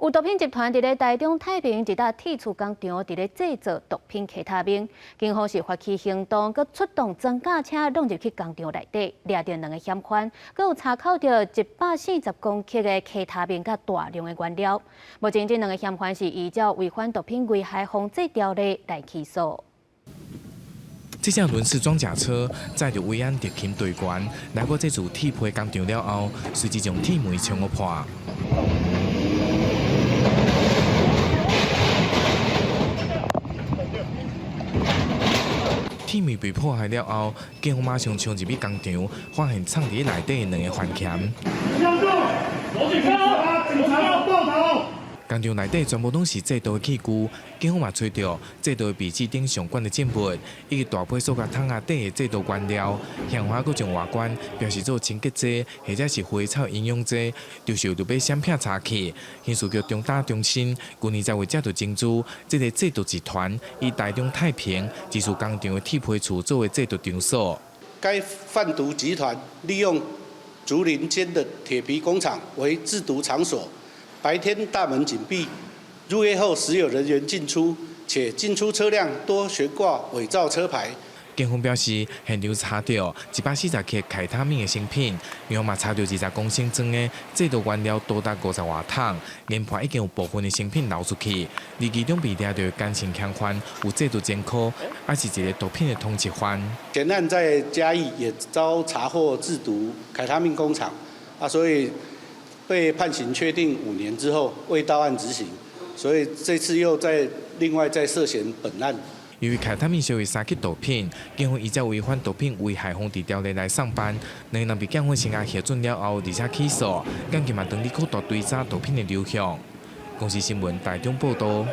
有毒品集团伫咧台中太平一笪铁厝工厂伫咧制造毒品K他命，警方是发起行动，佮出动装甲车弄入去工厂内底，抓到2个嫌犯，佮有查扣到140公克的K他命佮大量的原料。目前这2个嫌犯是依照违反毒品危害防治条例来起诉。 这辆轮式装甲车载着维安特勤队员来过这座铁皮工厂了后，随即将铁门冲破。铁门被破坏了后，警方马上冲入去工厂，发现藏伫内底的2个犯钳。 工厂内底全部拢是制毒的器具，警方嘛找到制毒的鼻子顶上管的证物，以及大批塑胶桶仔底的制毒原料。嫌犯佫将外观标示做清洁剂或者是花草营养剂，就是要被闪片查起。刑事局中打中心去年10月接到证据，这个制毒集团以台中太平技术工厂的铁皮厝作为制毒场所。该贩毒集团利用竹林间的铁皮工厂为制毒场所。 白天大门紧闭，入夜后时有人员进出，且进出车辆多悬挂伪造车牌。警方表示，现场查到140克凯他命的成品，另外嘛查到20公升装的制毒原料多达50外桶，研判已经有部分的成品流出去。而其中被抓到的干性嫌犯有制毒前科，还是一个毒品的通缉犯。前案在嘉义也遭查获制毒凯他命工厂，所以。 被判刑确定5年之后未到案执行，所以这次又另外涉嫌本案。由于凯他命属于3级毒品，警方依照违反毒品危害防治条例来上班。2人被检方声押核准了后，而且起诉，赶紧嘛当你去大追查毒品的流向。公司新闻台中报道。